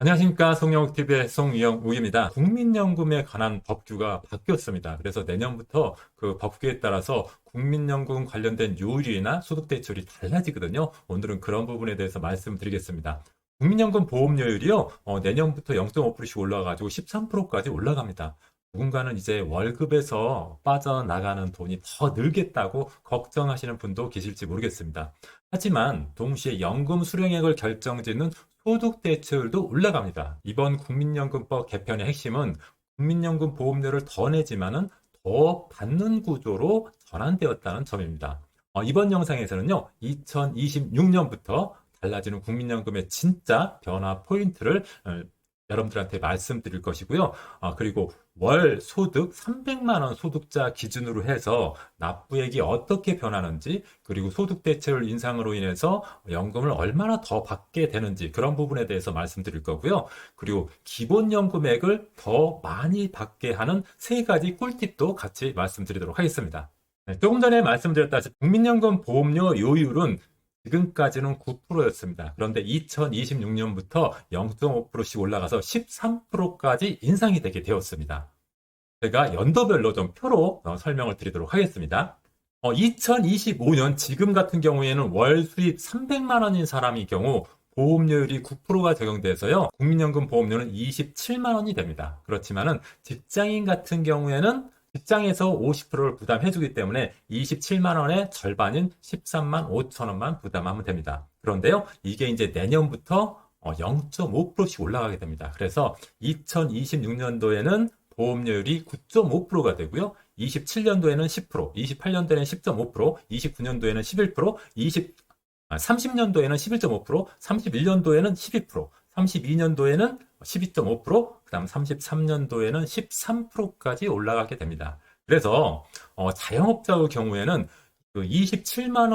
안녕하십니까. 송영욱TV의 송영욱입니다. 국민연금에 관한 법규가 바뀌었습니다. 그래서 내년부터 그 법규에 따라서 국민연금 관련된 요율이나 소득대출이 달라지거든요. 오늘은 그런 부분에 대해서 말씀드리겠습니다. 국민연금 보험료율이요, 내년부터 0.5%씩 올라가지고 13%까지 올라갑니다. 누군가는 이제 월급에서 빠져나가는 돈이 더 늘겠다고 걱정하시는 분도 계실지 모르겠습니다. 하지만 동시에 연금 수령액을 결정짓는 소득 대체율도 올라갑니다. 이번 국민연금법 개편의 핵심은 국민연금 보험료를 더 내지만은 더 받는 구조로 전환되었다는 점입니다. 이번 영상에서는요, 2026년부터 달라지는 국민연금의 진짜 변화 포인트를 여러분들한테 말씀드릴 것이고요. 그리고 월 소득 300만 원 소득자 기준으로 해서 납부액이 어떻게 변하는지, 그리고 소득 대체율 인상으로 인해서 연금을 얼마나 더 받게 되는지 그런 부분에 대해서 말씀드릴 거고요. 그리고 기본연금액을 더 많이 받게 하는 세 가지 꿀팁도 같이 말씀드리도록 하겠습니다. 네, 조금 전에 말씀드렸다시피 국민연금 보험료 요율은 지금까지는 9%였습니다. 그런데 2026년부터 0.5%씩 올라가서 13%까지 인상이 되게 되었습니다. 제가 연도별로 좀 표로 설명을 드리도록 하겠습니다. 2025년 지금 같은 경우에는 월 수입 300만 원인 사람의 경우 보험료율이 9%가 적용돼서요, 국민연금 보험료는 27만 원이 됩니다. 그렇지만은 직장인 같은 경우에는 직장에서 50%를 부담해주기 때문에 27만 원의 절반인 13만 5천 원만 부담하면 됩니다. 그런데요, 이게 이제 내년부터 0.5%씩 올라가게 됩니다. 그래서 2026년도에는 보험료율이 9.5%가 되고요. 27년도에는 10%, 28년도에는 10.5%, 29년도에는 11%, 30년도에는 11.5%, 31년도에는 12%, 32년도에는 12.5%, 그 다음 33년도에는 13%까지 올라가게 됩니다. 그래서 자영업자의 경우에는 그 27만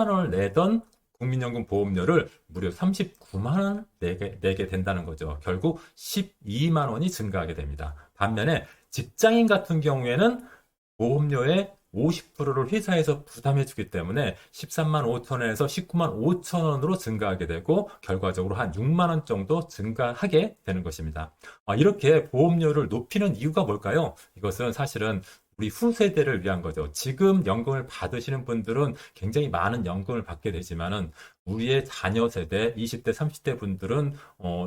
원을 내던 국민연금 보험료를 무려 39만 원 내게 된다는 거죠. 결국 12만 원이 증가하게 됩니다. 반면에 직장인 같은 경우에는 보험료의 50%를 회사에서 부담해주기 때문에 13만 5천 원에서 19만 5천 원으로 증가하게 되고, 결과적으로 한 6만 원 정도 증가하게 되는 것입니다. 이렇게 보험료를 높이는 이유가 뭘까요? 이것은 사실은 우리 후세대를 위한 거죠. 지금 연금을 받으시는 분들은 굉장히 많은 연금을 받게 되지만은, 우리의 자녀 세대, 20대, 30대 분들은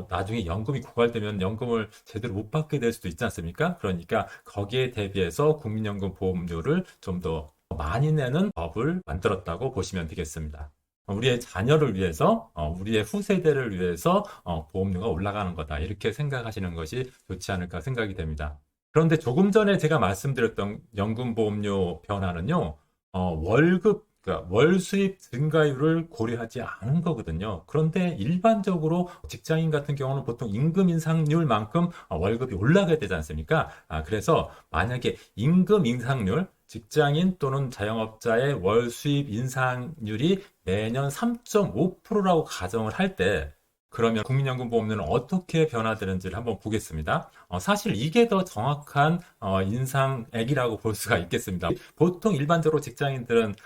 나중에 연금이 고갈되면 연금을 제대로 못 받게 될 수도 있지 않습니까? 그러니까 거기에 대비해서 국민연금 보험료를 좀 더 많이 내는 법을 만들었다고 보시면 되겠습니다. 우리의 자녀를 위해서, 우리의 후세대를 위해서 보험료가 올라가는 거다, 이렇게 생각하시는 것이 좋지 않을까 생각이 됩니다. 그런데 조금 전에 제가 말씀드렸던 연금보험료 변화는요, 그러니까 월 수입 증가율을 고려하지 않은 거거든요. 그런데 일반적으로 직장인 같은 경우는 보통 임금 인상률만큼 월급이 올라가야 되지 않습니까? 그래서 만약에 임금 인상률, 직장인 또는 자영업자의 월 수입 인상률이 매년 3.5%라고 가정을 할 때, 그러면 국민연금 보험료는 어떻게 변화되는지를 한번 보겠습니다. 사실 이게 더 정확한 인상액이라고 볼 수가 있겠습니다. 보통 일반적으로 직장인들은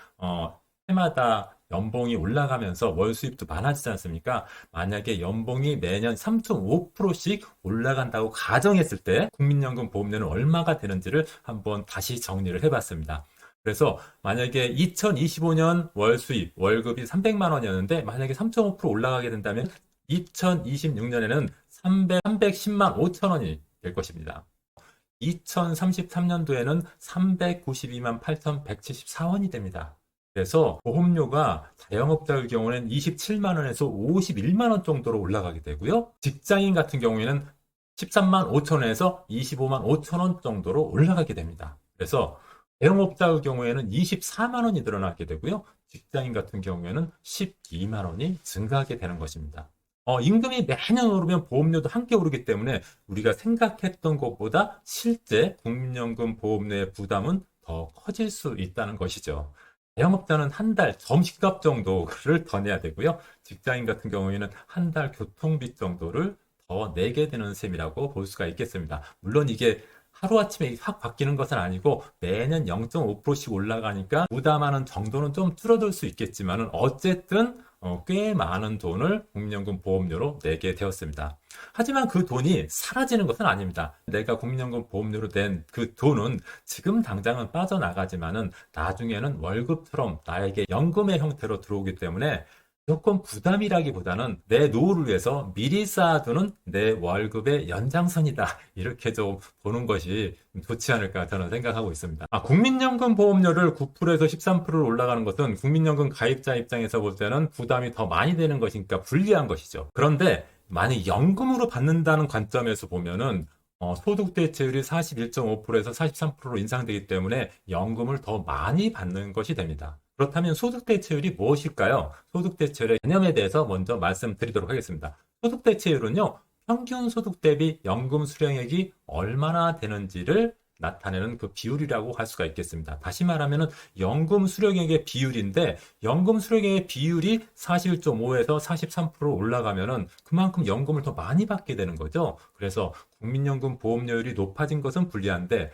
해마다 연봉이 올라가면서 월 수입도 많아지지 않습니까? 만약에 연봉이 매년 3.5%씩 올라간다고 가정했을 때 국민연금 보험료는 얼마가 되는지를 한번 다시 정리를 해봤습니다. 그래서 만약에 2025년 월 수입, 월급이 300만 원이었는데 만약에 3.5% 올라가게 된다면 2026년에는 310만 5천 원이 될 것입니다. 2033년도에는 392만 8,174원이 됩니다. 그래서 보험료가 자영업자의 경우에는 27만 원에서 51만 원 정도로 올라가게 되고요. 직장인 같은 경우에는 13만 5천 원에서 25만 5천 원 정도로 올라가게 됩니다. 그래서 자영업자의 경우에는 24만 원이 늘어나게 되고요. 직장인 같은 경우에는 12만 원이 증가하게 되는 것입니다. 임금이 매년 오르면 보험료도 함께 오르기 때문에 우리가 생각했던 것보다 실제 국민연금 보험료의 부담은 더 커질 수 있다는 것이죠. 자영업자는 한 달 점심값 정도를 더 내야 되고요. 직장인 같은 경우에는 한 달 교통비 정도를 더 내게 되는 셈이라고 볼 수가 있겠습니다. 물론 이게 하루아침에 확 바뀌는 것은 아니고 매년 0.5%씩 올라가니까 부담하는 정도는 좀 줄어들 수 있겠지만은 어쨌든 꽤 많은 돈을 국민연금 보험료로 내게 되었습니다. 하지만 그 돈이 사라지는 것은 아닙니다. 내가 국민연금 보험료로 낸 그 돈은 지금 당장은 빠져나가지만은 나중에는 월급처럼 나에게 연금의 형태로 들어오기 때문에 무조건 부담이라기보다는 내 노후를 위해서 미리 쌓아두는 내 월급의 연장선이다. 이렇게 좀 보는 것이 좋지 않을까 저는 생각하고 있습니다. 국민연금 보험료를 9%에서 13%로 올라가는 것은 국민연금 가입자 입장에서 볼 때는 부담이 더 많이 되는 것이니까 불리한 것이죠. 그런데 만약 연금으로 받는다는 관점에서 보면은 소득 대체율이 41.5%에서 43%로 인상되기 때문에 연금을 더 많이 받는 것이 됩니다. 그렇다면 소득 대체율이 무엇일까요? 소득 대체율의 개념에 대해서 먼저 말씀드리도록 하겠습니다. 소득 대체율은요, 평균 소득 대비 연금 수령액이 얼마나 되는지를 나타내는 그 비율이라고 할 수가 있겠습니다. 다시 말하면 연금 수령액의 비율인데 연금 수령액의 비율이 41.5에서 43% 올라가면은 그만큼 연금을 더 많이 받게 되는 거죠. 그래서 국민연금 보험료율이 높아진 것은 불리한데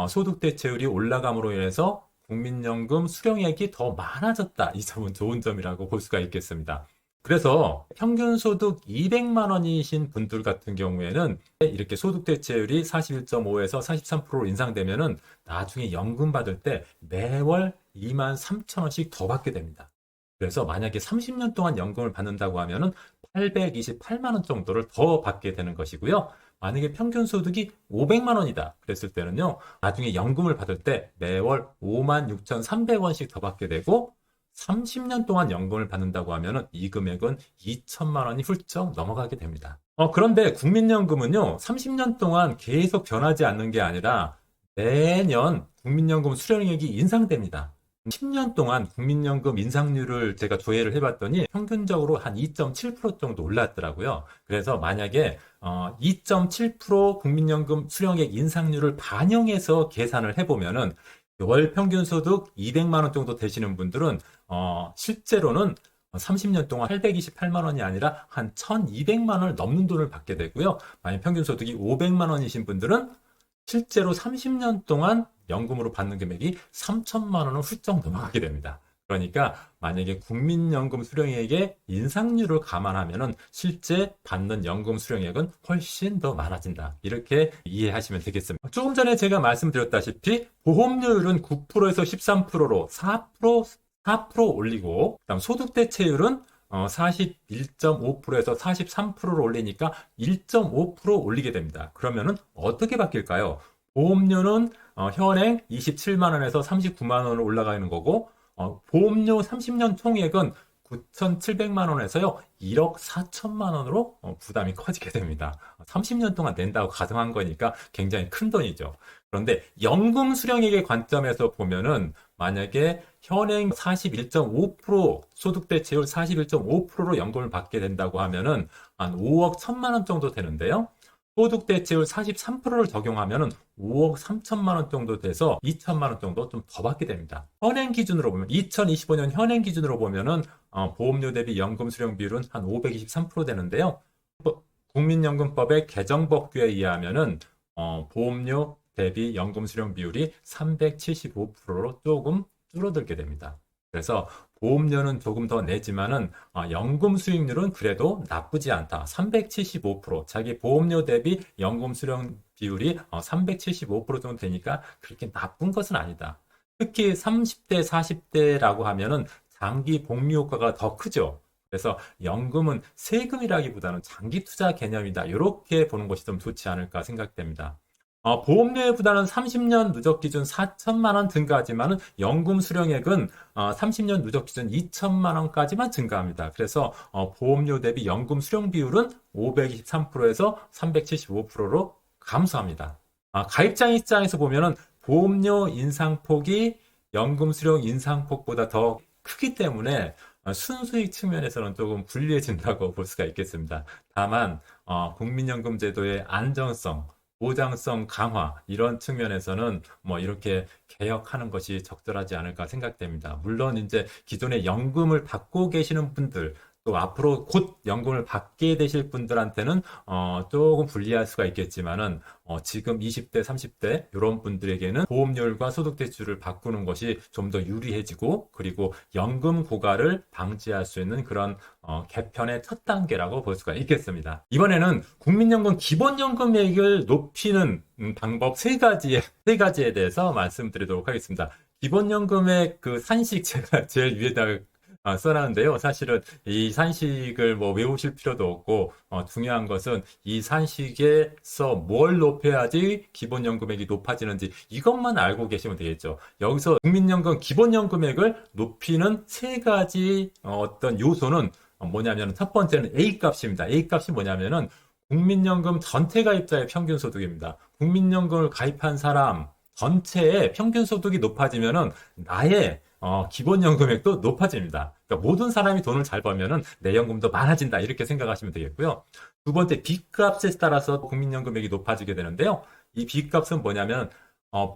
소득 대체율이 올라감으로 인해서 국민연금 수령액이 더 많아졌다. 이 점은 좋은 점이라고 볼 수가 있겠습니다. 그래서 평균 소득 200만 원이신 분들 같은 경우에는 이렇게 소득 대체율이 41.5에서 43%로 인상되면은 나중에 연금 받을 때 매월 2만 3천 원씩 더 받게 됩니다. 그래서 만약에 30년 동안 연금을 받는다고 하면은 828만 원 정도를 더 받게 되는 것이고요. 만약에 평균 소득이 500만 원이다 그랬을 때는요, 나중에 연금을 받을 때 매월 5만 6,300원씩 더 받게 되고 30년 동안 연금을 받는다고 하면은 이 금액은 2천만 원이 훌쩍 넘어가게 됩니다. 그런데 국민연금은요, 30년 동안 계속 변하지 않는 게 아니라 매년 국민연금 수령액이 인상됩니다. 10년 동안 국민연금 인상률을 제가 조회를 해봤더니 평균적으로 한 2.7% 정도 올랐더라고요. 그래서 만약에 2.7% 국민연금 수령액 인상률을 반영해서 계산을 해보면은 월 평균 소득 200만 원 정도 되시는 분들은 실제로는 30년 동안 828만 원이 아니라 한 1200만 원을 넘는 돈을 받게 되고요. 만약 평균 소득이 500만 원이신 분들은 실제로 30년 동안 연금으로 받는 금액이 3천만 원을 훌쩍 넘어가게 됩니다. 그러니까 만약에 국민연금 수령액의 인상률을 감안하면은 실제 받는 연금 수령액은 훨씬 더 많아진다. 이렇게 이해하시면 되겠습니다. 조금 전에 제가 말씀드렸다시피 보험료율은 9%에서 13%로 4% 올리고, 그다음 소득 대체율은 41.5%에서 43%로 올리니까 1.5% 올리게 됩니다. 그러면은 어떻게 바뀔까요? 보험료는 현행 27만 원에서 39만 원으로 올라가는 거고, 보험료 30년 총액은 9,700만 원에서요, 1억 4천만 원으로 부담이 커지게 됩니다. 30년 동안 낸다고 가정한 거니까 굉장히 큰 돈이죠. 그런데 연금 수령액의 관점에서 보면은 만약에 현행 41.5% 소득 대체율 41.5%로 연금을 받게 된다고 하면은 한 5억 1천만 원 정도 되는데요. 소득 대체율 43%를 적용하면은 5억 3천만 원 정도 돼서 2천만 원 정도 좀 더 받게 됩니다. 현행 기준으로 보면 2025년 현행 기준으로 보면은 보험료 대비 연금 수령 비율은 한 523% 되는데요. 국민연금법의 개정 법규에 의하면은 보험료 대비 연금 수령 비율이 375%로 조금 줄어들게 됩니다. 그래서 보험료는 조금 더 내지만은 연금 수익률은 그래도 나쁘지 않다. 375%. 자기 보험료 대비 연금 수령 비율이 375% 정도 되니까 그렇게 나쁜 것은 아니다. 특히 30대, 40대라고 하면은 장기 복리 효과가 더 크죠. 그래서 연금은 세금이라기보다는 장기 투자 개념이다. 이렇게 보는 것이 좀 좋지 않을까 생각됩니다. 보험료의 부담은 30년 누적 기준 4천만 원 증가하지만은 연금 수령액은 30년 누적 기준 2천만 원까지만 증가합니다. 그래서 보험료 대비 연금 수령 비율은 523%에서 375%로 감소합니다. 가입자 입장에서 보면은 보험료 인상폭이 연금 수령 인상폭보다 더 크기 때문에 순수익 측면에서는 조금 불리해진다고 볼 수가 있겠습니다. 다만 국민연금 제도의 안정성, 보장성 강화 이런 측면에서는 뭐 이렇게 개혁하는 것이 적절하지 않을까 생각됩니다. 물론 이제 기존에 연금을 받고 계시는 분들 또 앞으로 곧 연금을 받게 되실 분들한테는 조금 불리할 수가 있겠지만은 지금 20대, 30대 이런 분들에게는 보험료율과 소득대출을 바꾸는 것이 좀 더 유리해지고 그리고 연금 고갈을 방지할 수 있는 그런 개편의 첫 단계라고 볼 수가 있겠습니다. 이번에는 국민연금 기본연금액을 높이는 방법 세 가지에 대해서 말씀드리도록 하겠습니다. 기본연금의 그 산식 제가 제일 위에다 써놨는데요. 사실은 이 산식을 뭐 외우실 필요도 없고 중요한 것은 이 산식에서 뭘 높여야지 기본연금액이 높아지는지 이것만 알고 계시면 되겠죠. 여기서 국민연금 기본연금액을 높이는 세 가지 어떤 요소는 뭐냐면 첫 번째는 A값입니다. A값이 뭐냐면은 국민연금 전체 가입자의 평균 소득입니다. 국민연금을 가입한 사람 전체의 평균 소득이 높아지면은 나의 기본연금액도 높아집니다. 그러니까 모든 사람이 돈을 잘 벌면은 내 연금도 많아진다. 이렇게 생각하시면 되겠고요. 두 번째, B값에 따라서 국민연금액이 높아지게 되는데요. 이 B값은 뭐냐면,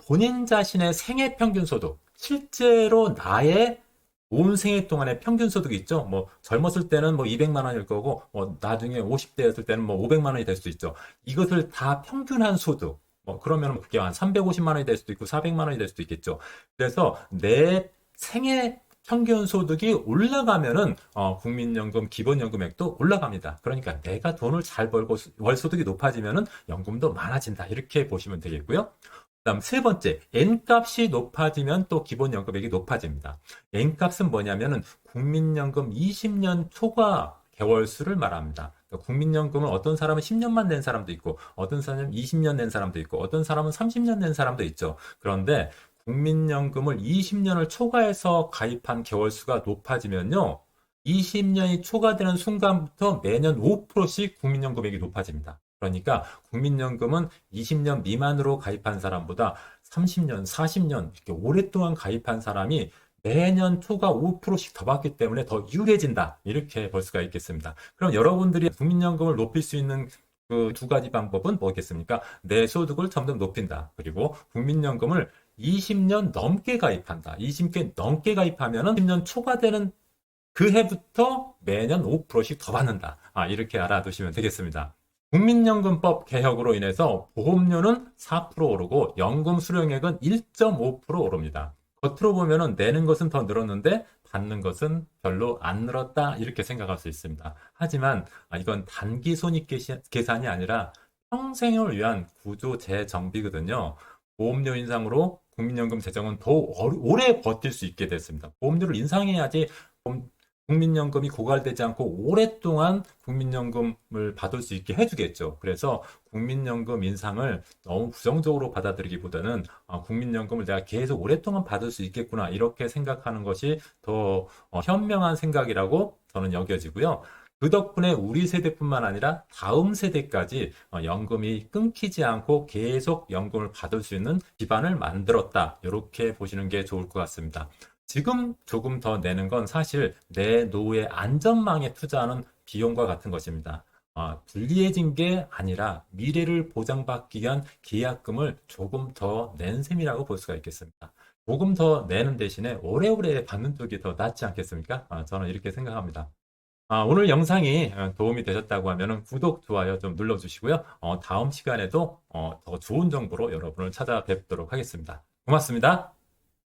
본인 자신의 생애 평균 소득, 실제로 나의 온 생애 동안의 평균 소득이 있죠. 뭐, 젊었을 때는 뭐 200만 원일 거고, 나중에 50대였을 때는 뭐 500만 원이 될 수도 있죠. 이것을 다 평균한 소득, 그러면 그게 한 350만 원이 될 수도 있고 400만 원이 될 수도 있겠죠. 그래서 내 생애 평균 소득이 올라가면은 국민연금 기본연금액도 올라갑니다. 그러니까 내가 돈을 잘 벌고 월 소득이 높아지면은 연금도 많아진다. 이렇게 보시면 되겠고요. 그다음 세 번째, N값이 높아지면 또 기본연금액이 높아집니다. N값은 뭐냐면은 국민연금 20년 초과 개월수를 말합니다. 그러니까 국민연금은 어떤 사람은 10년만 낸 사람도 있고, 어떤 사람은 20년 낸 사람도 있고, 어떤 사람은 30년 낸 사람도 있죠. 그런데 국민연금을 20년을 초과해서 가입한 개월수가 높아지면요, 20년이 초과되는 순간부터 매년 5%씩 국민연금액이 높아집니다. 그러니까 국민연금은 20년 미만으로 가입한 사람보다 30년, 40년 이렇게 오랫동안 가입한 사람이 매년 초과 5%씩 더 받기 때문에 더 유리해진다. 이렇게 볼 수가 있겠습니다. 그럼 여러분들이 국민연금을 높일 수 있는 그 두 가지 방법은 뭐겠습니까? 내 소득을 점점 높인다. 그리고 국민연금을 20년 넘게 가입한다. 20년 넘게 가입하면은 10년 초과되는 그 해부터 매년 5%씩 더 받는다. 이렇게 알아두시면 되겠습니다. 국민연금법 개혁으로 인해서 보험료는 4% 오르고 연금 수령액은 1.5% 오릅니다. 겉으로 보면은 내는 것은 더 늘었는데 받는 것은 별로 안 늘었다 이렇게 생각할 수 있습니다. 하지만 이건 단기 손익 계산이 아니라 평생을 위한 구조 재정비거든요. 보험료 인상으로 국민연금 재정은 더 오래 버틸 수 있게 됐습니다. 보험료를 인상해야지 국민연금이 고갈되지 않고 오랫동안 국민연금을 받을 수 있게 해주겠죠. 그래서 국민연금 인상을 너무 부정적으로 받아들이기보다는 국민연금을 내가 계속 오랫동안 받을 수 있겠구나 이렇게 생각하는 것이 더 현명한 생각이라고 저는 여겨지고요. 그 덕분에 우리 세대뿐만 아니라 다음 세대까지 연금이 끊기지 않고 계속 연금을 받을 수 있는 기반을 만들었다. 이렇게 보시는 게 좋을 것 같습니다. 지금 조금 더 내는 건 사실 내 노후의 안전망에 투자하는 비용과 같은 것입니다. 불리해진 게 아니라 미래를 보장받기 위한 계약금을 조금 더 낸 셈이라고 볼 수가 있겠습니다. 조금 더 내는 대신에 오래오래 받는 쪽이 더 낫지 않겠습니까? 저는 이렇게 생각합니다. 오늘 영상이 도움이 되셨다고 하면 구독, 좋아요 좀 눌러주시고요. 다음 시간에도 더 좋은 정보로 여러분을 찾아뵙도록 하겠습니다. 고맙습니다.